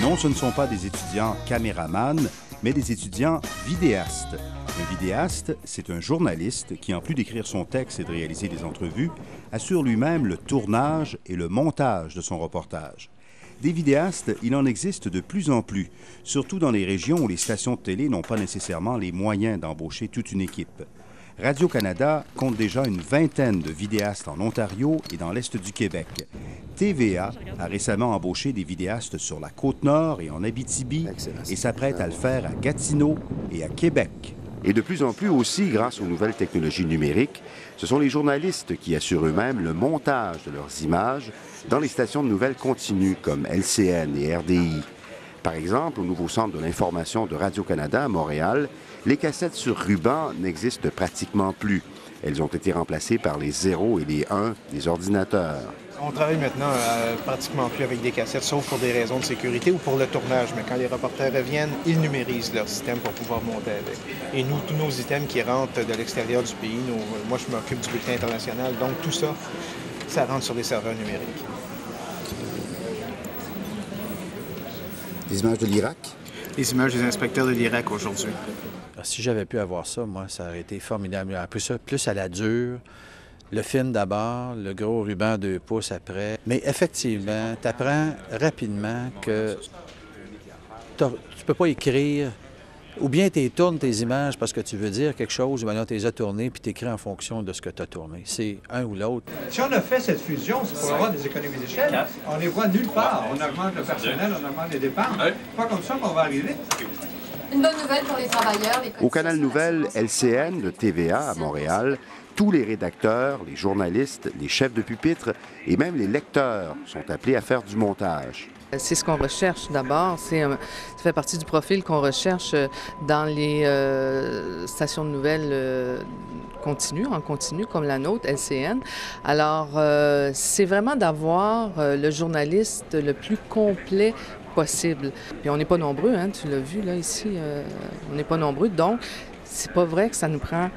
Non, ce ne sont pas des étudiants caméramans, mais des étudiants vidéastes. Un vidéaste, c'est un journaliste qui, en plus d'écrire son texte et de réaliser des entrevues, assure lui-même le tournage et le montage de son reportage. Des vidéastes, il en existe de plus en plus, surtout dans les régions où les stations de télé n'ont pas nécessairement les moyens d'embaucher toute une équipe. Radio-Canada compte déjà une vingtaine de vidéastes en Ontario et dans l'Est du Québec. TVA a récemment embauché des vidéastes sur la Côte-Nord et en Abitibi et s'apprête à le faire à Gatineau et à Québec. Et de plus en plus aussi, grâce aux nouvelles technologies numériques, ce sont les journalistes qui assurent eux-mêmes le montage de leurs images dans les stations de nouvelles continues comme LCN et RDI. Par exemple, au nouveau centre de l'information de Radio-Canada à Montréal, les cassettes sur ruban n'existent pratiquement plus. Elles ont été remplacées par les 0 et les 1 des ordinateurs. On travaille maintenant pratiquement plus avec des cassettes, sauf pour des raisons de sécurité ou pour le tournage. Mais quand les reporters reviennent, ils numérisent leur système pour pouvoir monter avec. Et nous, tous nos items qui rentrent de l'extérieur du pays, moi je m'occupe du bulletin international, donc tout ça, ça rentre sur des serveurs numériques. Des images de l'Irak? Les images des inspecteurs de l'Irak aujourd'hui. Si j'avais pu avoir ça, moi, ça aurait été formidable. Un peu ça, plus à la dure. Le film d'abord, le gros ruban 2 pouces après. Mais effectivement, tu apprends rapidement que tu peux pas écrire, ou bien tu tournes tes images parce que tu veux dire quelque chose, ou bien tu les as tournées puis tu écris en fonction de ce que tu as tourné. C'est un ou l'autre. Si on a fait cette fusion, c'est pour avoir des économies d'échelle. On les voit nulle part. On augmente le personnel, on augmente les dépenses. C'est pas comme ça qu'on va arriver. Une bonne nouvelle pour les travailleurs. Au canal Nouvelle LCN de TVA à Montréal, tous les rédacteurs, les journalistes, les chefs de pupitre et même les lecteurs sont appelés à faire du montage. C'est ce qu'on recherche d'abord. Ça fait partie du profil qu'on recherche dans les stations de nouvelles en continu, comme la nôtre, LCN. Alors, c'est vraiment d'avoir le journaliste le plus complet possible. Puis on n'est pas nombreux, hein, tu l'as vu là ici, on n'est pas nombreux. Donc, c'est pas vrai que ça nous prend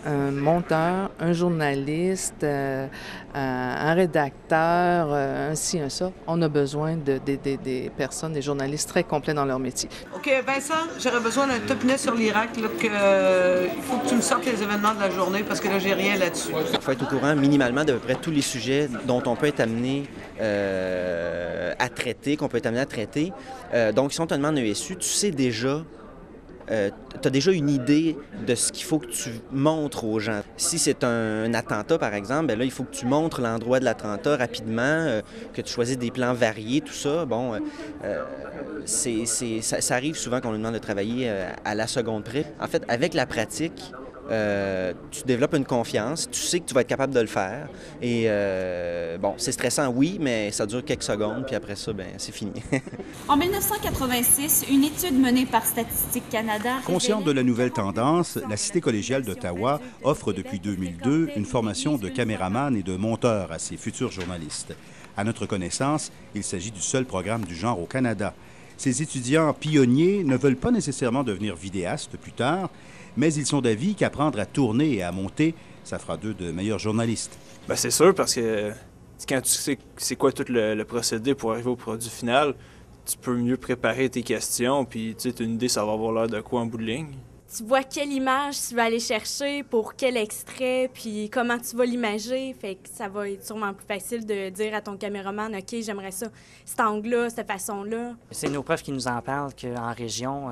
un monteur, un journaliste, un rédacteur, un ci, un ça. On a besoin des personnes, des journalistes très complets dans leur métier. OK, Vincent, j'aurais besoin d'un top net sur l'Irak. Il faut que tu me sortes les événements de la journée parce que là, j'ai rien là-dessus. Il faut être au courant minimalement d'à peu près tous les sujets dont on peut être amené à traiter, qu'on peut être amené à traiter. Donc, si on te demande un ESU, tu sais déjà tu as déjà une idée de ce qu'il faut que tu montres aux gens. Si c'est un attentat, par exemple, bien là, il faut que tu montres l'endroit de l'attentat rapidement, que tu choisisses des plans variés, tout ça. Bon, ça arrive souvent qu'on nous demande de travailler à la seconde près. En fait, avec la pratique, tu développes une confiance, tu sais que tu vas être capable de le faire. Et bon, c'est stressant, oui, mais ça dure quelques secondes, puis après ça, ben c'est fini. En 1986, une étude menée par Statistique Canada... Consciente de la nouvelle tendance, la Cité collégiale d'Ottawa offre depuis 2002 une formation de caméraman et de monteur à ses futurs journalistes. À notre connaissance, il s'agit du seul programme du genre au Canada. Ces étudiants pionniers ne veulent pas nécessairement devenir vidéastes plus tard, mais ils sont d'avis qu'apprendre à tourner et à monter, ça fera d'eux de meilleurs journalistes. Bien, c'est sûr, parce que quand tu sais c'est quoi tout le procédé pour arriver au produit final, tu peux mieux préparer tes questions, puis tu as une idée, ça va avoir l'air de quoi en bout de ligne. Tu vois quelle image tu vas aller chercher, pour quel extrait, puis comment tu vas l'imager. Fait que ça va être sûrement plus facile de dire à ton caméraman, OK, j'aimerais ça, cet angle-là, cette façon-là. C'est nos profs qui nous en parlent qu'en région,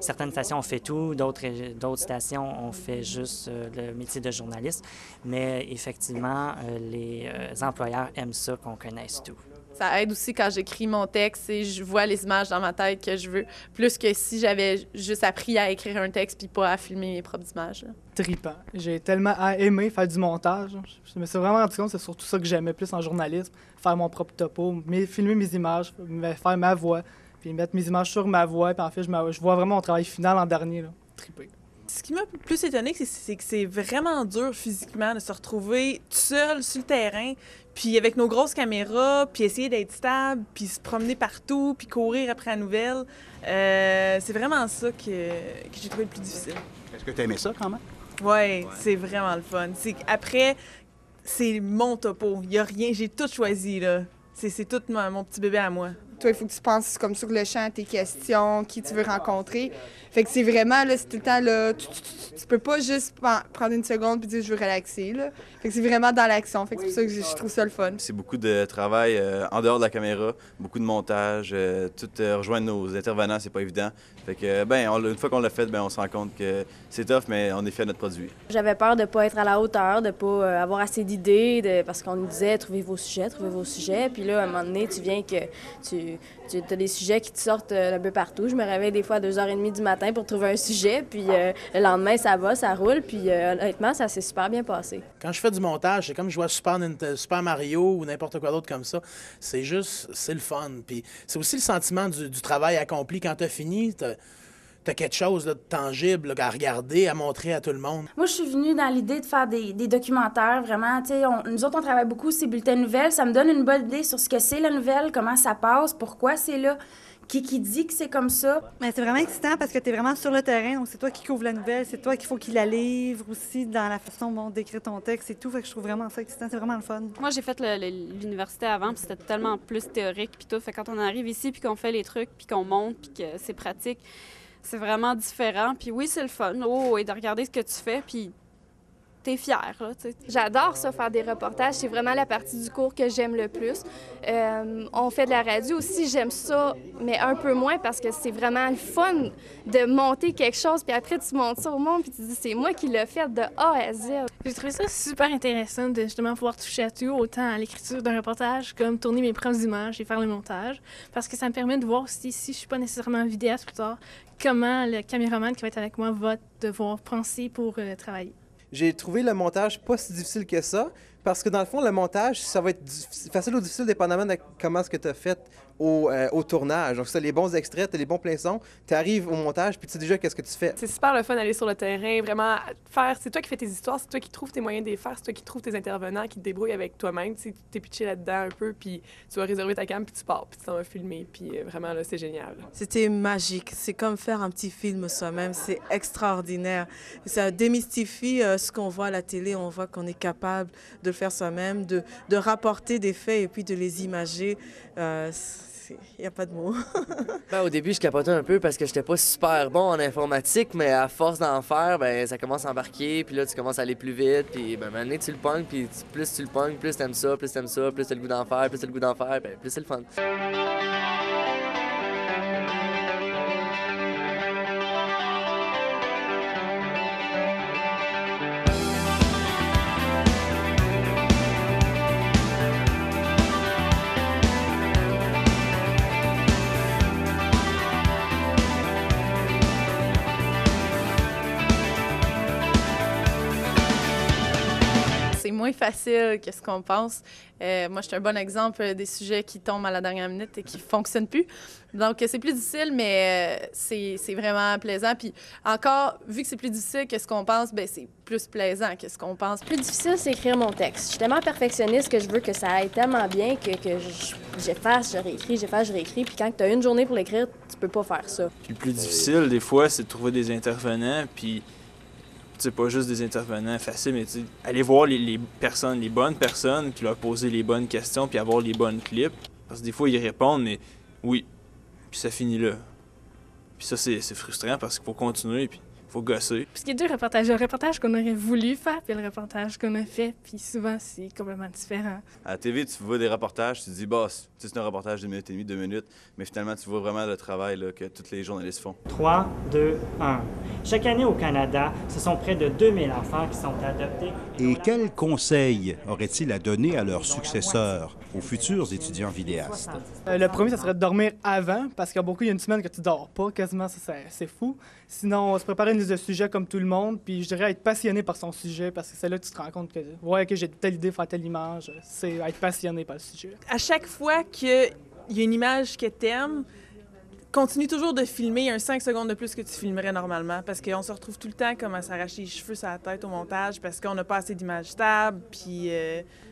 certaines stations ont fait tout, d'autres stations ont fait juste le métier de journaliste. Mais effectivement, les employeurs aiment ça qu'on connaisse tout. Ça aide aussi quand j'écris mon texte et je vois les images dans ma tête que je veux, plus que si j'avais juste appris à écrire un texte puis pas à filmer mes propres images. Trippant. J'ai tellement aimé faire du montage. Je me suis vraiment rendu compte que c'est surtout ça que j'aimais plus en journalisme, faire mon propre topo, filmer mes images, faire ma voix, puis mettre mes images sur ma voix, puis en fait, je vois vraiment mon travail final en dernier. Là. Trippé. Ce qui m'a plus étonné, c'est que c'est vraiment dur physiquement de se retrouver tout seul sur le terrain, puis avec nos grosses caméras, puis essayer d'être stable, puis se promener partout, puis courir après la nouvelle. C'est vraiment ça que j'ai trouvé le plus difficile. Est-ce que tu aimais ça quand même? Oui, c'est vraiment le fun. Après, c'est mon topo. Il n'y a rien, j'ai tout choisi, là. C'est tout mon petit bébé à moi. Toi, il faut que tu penses comme sur le champ à tes questions, qui tu veux rencontrer. Fait que c'est vraiment, là, c'est tout le temps, là, tu peux pas juste prendre une seconde puis dire je veux relaxer, là. Fait que c'est vraiment dans l'action. Fait que c'est pour ça que je trouve ça le fun. C'est beaucoup de travail en dehors de la caméra, beaucoup de montage, tout rejoindre nos intervenants, c'est pas évident. Fait que, une fois qu'on l'a fait, on se rend compte que c'est tough, mais on est fiers de notre produit. J'avais peur de pas être à la hauteur, de pas avoir assez d'idées, parce qu'on nous disait trouvez vos sujets. Puis là, à un moment donné, tu viens que tu as des sujets qui te sortent un peu partout. Je me réveille des fois à 2h30 du matin pour trouver un sujet, puis le lendemain, ça va, ça roule, puis honnêtement, ça s'est super bien passé. Quand je fais du montage, c'est comme je vois Super Mario ou n'importe quoi d'autre comme ça. C'est le fun. Puis c'est aussi le sentiment du travail accompli. Quand tu as fini, t'as quelque chose là, de tangible là, à regarder, à montrer à tout le monde. Moi, je suis venue dans l'idée de faire des documentaires, vraiment. Nous autres, on travaille beaucoup ces bulletins de nouvelles. Ça me donne une bonne idée sur ce que c'est la nouvelle, comment ça passe, pourquoi c'est là, qui dit que c'est comme ça. Mais c'est vraiment excitant parce que tu es vraiment sur le terrain, donc c'est toi qui couvre la nouvelle, c'est toi qu'il faut qu'il la livre aussi dans la façon d'écrire ton texte et tout. Fait que je trouve vraiment ça excitant, c'est vraiment le fun. Moi, j'ai fait l'université avant, puis c'était tellement plus théorique, puis tout. Fait que quand on arrive ici, puis qu'on fait les trucs, puis qu'on monte, puis que c'est pratique, c'est vraiment différent. Puis oui, c'est le fun, et de regarder ce que tu fais, puis t'es fière, là, tu sais. J'adore ça, faire des reportages. C'est vraiment la partie du cours que j'aime le plus. On fait de la radio aussi, j'aime ça, mais un peu moins parce que c'est vraiment le fun de monter quelque chose, puis après, tu montes ça au monde, puis tu dis, c'est moi qui l'ai fait de A à Z. J'ai trouvé ça super intéressant de justement pouvoir toucher à tout, autant à l'écriture d'un reportage comme tourner mes propres images et faire le montage, parce que ça me permet de voir aussi, si je suis pas nécessairement vidéaste plus tard, comment le caméraman qui va être avec moi va devoir penser pour travailler. J'ai trouvé le montage pas si difficile que ça, parce que dans le fond, le montage, ça va être facile ou difficile dépendamment de comment est-ce que tu as fait au tournage. Donc, ça, les bons extraits, les bons pleins sons, tu arrives au montage, puis tu sais déjà qu'est-ce que tu fais. C'est super le fun d'aller sur le terrain, vraiment faire. C'est toi qui fais tes histoires, c'est toi qui trouves tes moyens de les faire, c'est toi qui trouves tes intervenants, qui te débrouillent avec toi-même. Tu t'es pitché là-dedans un peu, puis tu vas réserver ta cam, puis tu pars, puis tu t'en vas filmer, puis vraiment, là, c'est génial. C'était magique. C'est comme faire un petit film soi-même. C'est extraordinaire. Ça démystifie ce qu'on voit à la télé. On voit qu'on est capable de le faire soi-même, de rapporter des faits et puis de les imager. Il n'y a pas de mots. Au début, je capotais un peu parce que j'étais pas super bon en informatique, mais à force d'en faire, ça commence à embarquer, puis là, tu commences à aller plus vite, puis maintenant, tu le pognes, puis plus tu le pognes, plus t'aimes ça, plus t'as le goût d'en faire, plus t'as le goût d'en faire, plus c'est le fun. C'est moins facile que ce qu'on pense. Moi, je suis un bon exemple des sujets qui tombent à la dernière minute et qui ne fonctionnent plus. Donc, c'est plus difficile, mais c'est vraiment plaisant. Puis encore, vu que c'est plus difficile que ce qu'on pense, c'est plus plaisant que ce qu'on pense. Le plus difficile, c'est écrire mon texte. Je suis tellement perfectionniste que je veux que ça aille tellement bien que j'efface, je réécris, j'efface, je réécris. Puis quand tu as une journée pour l'écrire, tu peux pas faire ça. Puis le plus difficile, des fois, c'est de trouver des intervenants, puis c'est pas juste des intervenants faciles, mais aller voir les bonnes personnes, puis leur poser les bonnes questions, puis avoir les bonnes clips. Parce que des fois, ils répondent, mais oui, puis ça finit là. Puis ça, c'est frustrant parce qu'il faut continuer, puis il faut gosser. Puis ce qui est deux reportages, le reportage qu'on aurait voulu faire, puis le reportage qu'on a fait, puis souvent, c'est complètement différent. À la TV, tu vois des reportages, tu te dis, c'est un reportage d'1 minute et demie, 2 minutes, mais finalement, tu vois vraiment le travail là, que tous les journalistes font. 3, 2, 1. Chaque année au Canada, ce sont près de 2000 enfants qui sont adoptés. Et quels conseils auraient-ils à donner à leurs successeurs, aux futurs étudiants vidéastes? Le premier, ça serait de dormir avant, parce qu'il y a une semaine que tu dors pas, quasiment, c'est fou. Sinon, se préparer une liste de sujets comme tout le monde, puis je dirais être passionné par son sujet, parce que c'est là que tu te rends compte que, que j'ai telle idée, faire telle image, c'est être passionné par le sujet. À chaque fois qu'il y a une image que t'aimes, continue toujours de filmer un 5 secondes de plus que tu filmerais normalement parce qu'on se retrouve tout le temps comme à s'arracher les cheveux sur la tête au montage parce qu'on n'a pas assez d'images stables, puis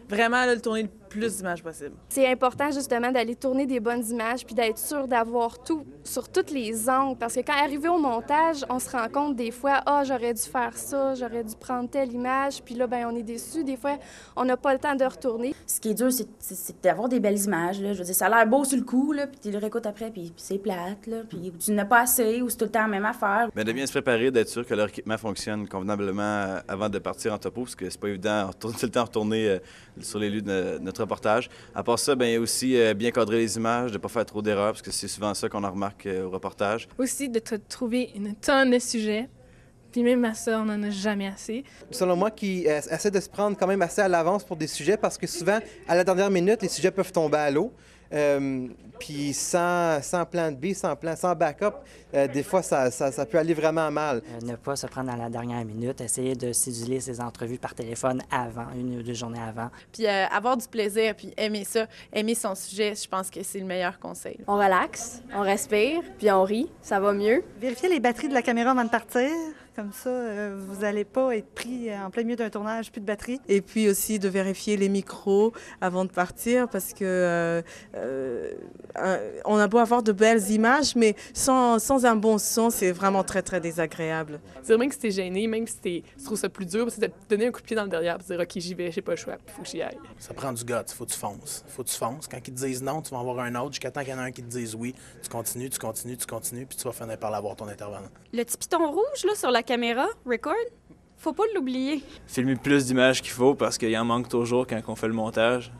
vraiment là, le tourner le plus d'images possible. C'est important justement d'aller tourner des bonnes images puis d'être sûr d'avoir tout sur tous les angles parce que quand arrivé au montage, on se rend compte des fois « Ah, j'aurais dû faire ça, j'aurais dû prendre telle image », puis là, ben on est déçu. Des fois, on n'a pas le temps de retourner. Ce qui est dur, c'est d'avoir des belles images, là. Je veux dire, ça a l'air beau sur le coup, là, puis tu le réécoutes après, puis c'est plate, là, puis tu n'as pas assez ou c'est tout le temps la même affaire. Bien, de bien se préparer, d'être sûr que leur équipement fonctionne convenablement avant de partir en topo, parce que c'est pas évident tout le temps retourner sur les lieux de notre reportage. À part ça, bien aussi bien cadrer les images, de ne pas faire trop d'erreurs, parce que c'est souvent ça qu'on en remarque au reportage. Aussi, de te trouver une tonne de sujets. Puis même à ça, on n'en a jamais assez. Selon moi, qui essaie de se prendre quand même assez à l'avance pour des sujets, parce que souvent, à la dernière minute, les sujets peuvent tomber à l'eau. Puis sans plan de B, sans backup, des fois, ça peut aller vraiment mal. Ne pas se prendre à la dernière minute, essayer de céduler ses entrevues par téléphone avant, 1 ou 2 journées avant. Puis avoir du plaisir, puis aimer ça, aimer son sujet, je pense que c'est le meilleur conseil. On relaxe, on respire, puis on rit, ça va mieux. Vérifiez les batteries de la caméra avant de partir. Comme ça, vous n'allez pas être pris en plein milieu d'un tournage, plus de batterie. Et puis aussi de vérifier les micros avant de partir parce que on a beau avoir de belles images, mais sans un bon son, c'est vraiment très, très désagréable. C'est même que si t'es gêné, même si tu trouves ça plus dur, c'est de te donner un coup de pied dans le derrière et de dire « OK, j'y vais, j'ai pas le choix, il faut que j'y aille ». Ça prend du guts, faut que tu fonces. Faut que tu fonces. Quand ils te disent non, tu vas en avoir un autre. Jusqu'à temps qu'il y en a un qui te dise oui, tu continues, puis tu vas finir par l'avoir ton intervenant. Le petit piton rouge là, sur la caméra, record, faut pas l'oublier. Filmer plus d'images qu'il faut parce qu'il en manque toujours quand on fait le montage.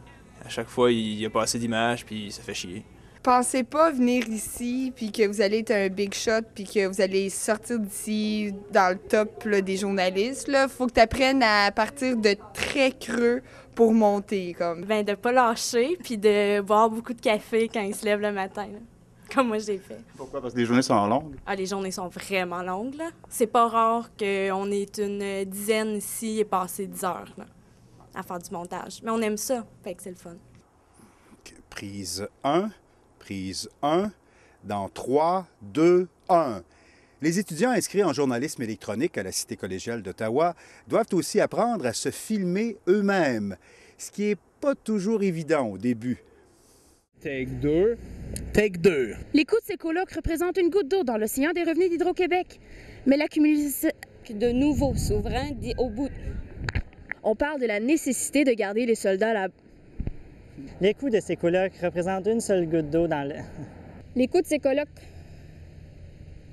À chaque fois, il n'y a pas assez d'images, puis ça fait chier. Pensez pas venir ici, puis que vous allez être un big shot, puis que vous allez sortir d'ici dans le top là, des journalistes. Là, faut que tu apprennes à partir de très creux pour monter. Comme. Ben, de pas lâcher, puis de boire beaucoup de café quand il se lève le matin. Là. Comme moi, j'ai fait. Pourquoi? Parce que les journées sont longues? Ah, les journées sont vraiment longues, là. C'est pas rare qu'on est une dizaine ici et passer 10 heures, là, à faire du montage. Mais on aime ça, fait que c'est le fun. Prise 1, prise 1, dans 3, 2, 1. Les étudiants inscrits en journalisme électronique à la Cité collégiale d'Ottawa doivent aussi apprendre à se filmer eux-mêmes, ce qui n'est pas toujours évident au début. Take 2. Take 2. Les coûts de ces colloques représentent une goutte d'eau dans l'océan des revenus d'Hydro-Québec. Mais l'accumulation de nouveaux souverains au bout. On parle de la nécessité de garder les soldats là. Les coûts de ces colloques représentent une seule goutte d'eau dans le... Les coûts de ces colloques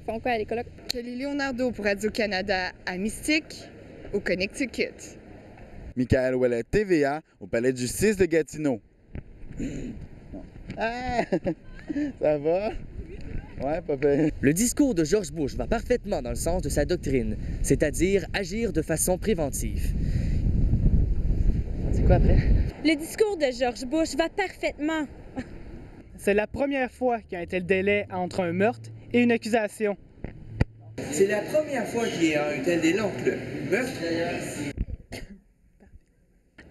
font quoi, les colloques? Kelly Leonardo pour Radio-Canada à Mystique, au Connecticut. Michael Ouellet, TVA, au Palais de justice de Gatineau. Ah! Ça va? Ouais, papa. Le discours de George Bush va parfaitement dans le sens de sa doctrine, c'est-à-dire agir de façon préventive. C'est quoi après? Le discours de George Bush va parfaitement. C'est la première fois qu'il y a un tel délai entre un meurtre et une accusation. C'est la première fois qu'il y a un tel délai entre le meurtre.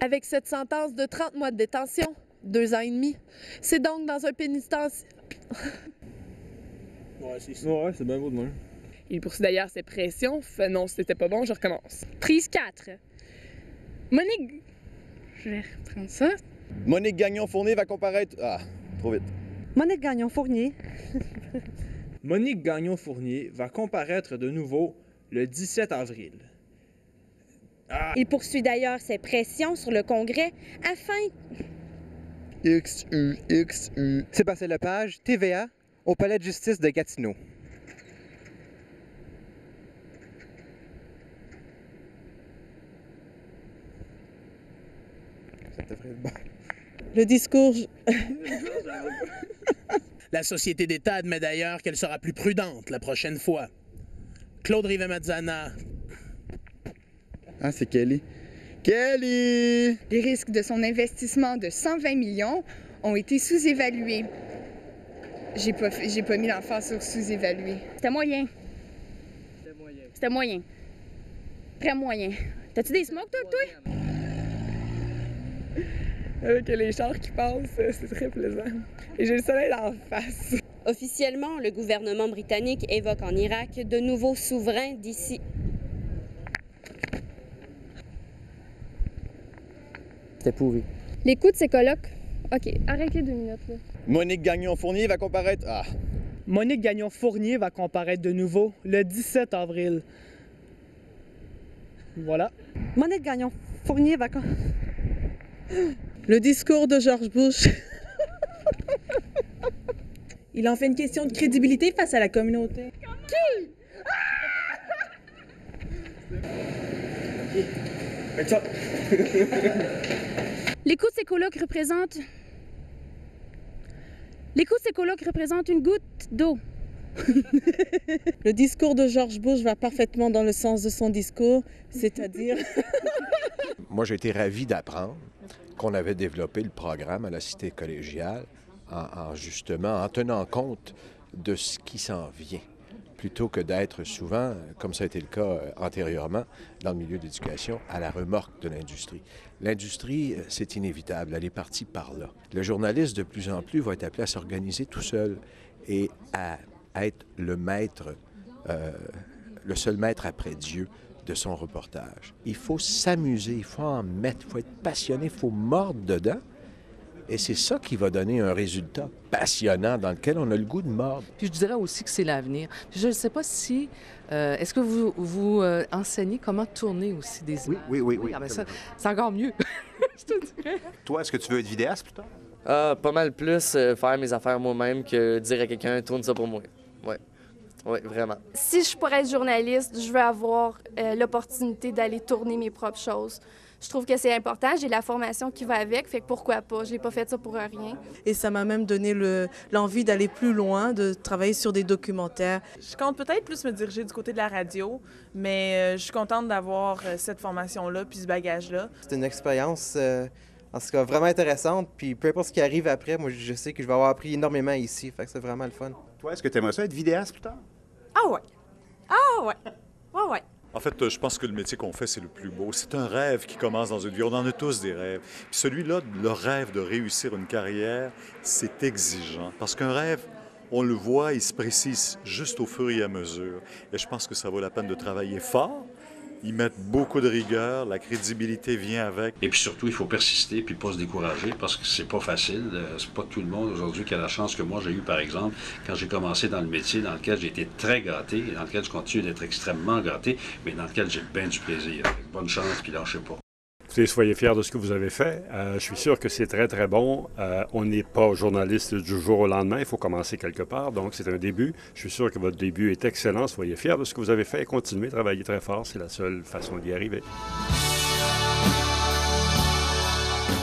Avec cette sentence de 30 mois de détention, 2 ans et demi, c'est donc dans un pénitencier. Ouais, c'est ça. Ouais, c'est bien beau de moi. Il poursuit d'ailleurs ses pressions. Fait non, c'était pas bon, je recommence. Prise 4. Monique. Je vais reprendre ça. Monique Gagnon-Fournier va comparaître... Ah, trop vite. Monique Gagnon-Fournier. Monique Gagnon-Fournier va comparaître de nouveau le 17 avril. Ah. Il poursuit d'ailleurs ses pressions sur le Congrès afin... XU. Sébastien Lepage, TVA, au Palais de justice de Gatineau. Ça devrait être bon. Le discours... La Société d'État admet d'ailleurs qu'elle sera plus prudente la prochaine fois. Claude Rivet-Mazzana. Ah, c'est Kelly. Kelly! Les risques de son investissement de 120 millions ont été sous-évalués. J'ai pas mis l'emphase sur sous-évalué. C'était moyen. C'était moyen. Très moyen. T'as-tu des smokes, toi? Avec les chars qui passent, c'est très plaisant. Et j'ai le soleil en face. Officiellement, le gouvernement britannique évoque en Irak de nouveaux souverains d'ici. C'était pourri. Les coûts de ces colloques. OK, arrêtez 2 minutes, là. Monique Gagnon-Fournier va comparaître. Ah! Monique Gagnon-Fournier va comparaître de nouveau le 17 avril. Voilà. Monique Gagnon-Fournier va... Le discours de George Bush. Il en fait une question de crédibilité face à la communauté. Qui? Les coûts de ces colloques représentent... Les coûts de ces colloques représentent une goutte d'eau. Le discours de George Bush va parfaitement dans le sens de son discours, c'est-à-dire... Moi, j'ai été ravi d'apprendre qu'on avait développé le programme à la Cité collégiale justement en tenant compte de ce qui s'en vient, plutôt que d'être souvent, comme ça a été le cas antérieurement dans le milieu de l'éducation, à la remorque de l'industrie. L'industrie, c'est inévitable, elle est partie par là. Le journaliste, de plus en plus, va être appelé à s'organiser tout seul et à être le maître, le seul maître après Dieu de son reportage. Il faut s'amuser, il faut en mettre, il faut être passionné, il faut mordre dedans. Et c'est ça qui va donner un résultat passionnant dans lequel on a le goût de mordre. Puis je dirais aussi que c'est l'avenir. Je ne sais pas si... est-ce que vous enseignez comment tourner aussi des images? Oui. Ah ben ça, c'est encore mieux, je te dirais. Toi, est-ce que tu veux être vidéaste plus tard? Pas mal plus faire mes affaires moi-même que dire à quelqu'un « tourne ça pour moi ». Oui, vraiment. Si je pourrais être journaliste, je veux avoir l'opportunité d'aller tourner mes propres choses. Je trouve que c'est important, j'ai la formation qui va avec, fait que pourquoi pas, j'ai pas fait ça pour rien. Et ça m'a même donné l'envie d'aller plus loin, de travailler sur des documentaires. Je compte peut-être plus me diriger du côté de la radio, mais je suis contente d'avoir cette formation-là puis ce bagage-là. C'est une expérience, en tout cas, vraiment intéressante, puis peu importe ce qui arrive après, moi, je sais que je vais avoir appris énormément ici, fait que c'est vraiment le fun. Toi, est-ce que tu aimerais ça être vidéaste plus tard? Ah ouais. Ouais. En fait, je pense que le métier qu'on fait, c'est le plus beau. C'est un rêve qui commence dans une vie. On en a tous des rêves. Puis celui-là, le rêve de réussir une carrière, c'est exigeant. Parce qu'un rêve, on le voit, il se précise juste au fur et à mesure. Et je pense que ça vaut la peine de travailler fort, y mettre beaucoup de rigueur, la crédibilité vient avec. Et puis surtout, il faut persister puis pas se décourager parce que c'est pas facile. C'est pas tout le monde aujourd'hui qui a la chance que moi j'ai eu, par exemple, quand j'ai commencé dans le métier dans lequel j'ai été très gâté et dans lequel je continue d'être extrêmement gâté, mais dans lequel j'ai bien du plaisir. Bonne chance puis lâchez pas. Soyez fiers de ce que vous avez fait. Je suis sûr que c'est très, très bon. On n'est pas journaliste du jour au lendemain. Il faut commencer quelque part. Donc, c'est un début. Je suis sûr que votre début est excellent. Soyez fiers de ce que vous avez fait et continuez à travailler très fort. C'est la seule façon d'y arriver.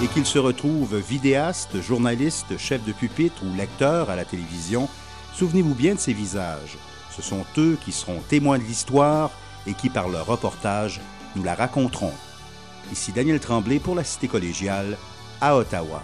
Et qu'il se retrouve vidéaste, journaliste, chef de pupitre ou lecteur à la télévision, souvenez-vous bien de ces visages. Ce sont eux qui seront témoins de l'histoire et qui, par leur reportage, nous la raconteront. Ici Daniel Tremblay pour la Cité collégiale à Ottawa.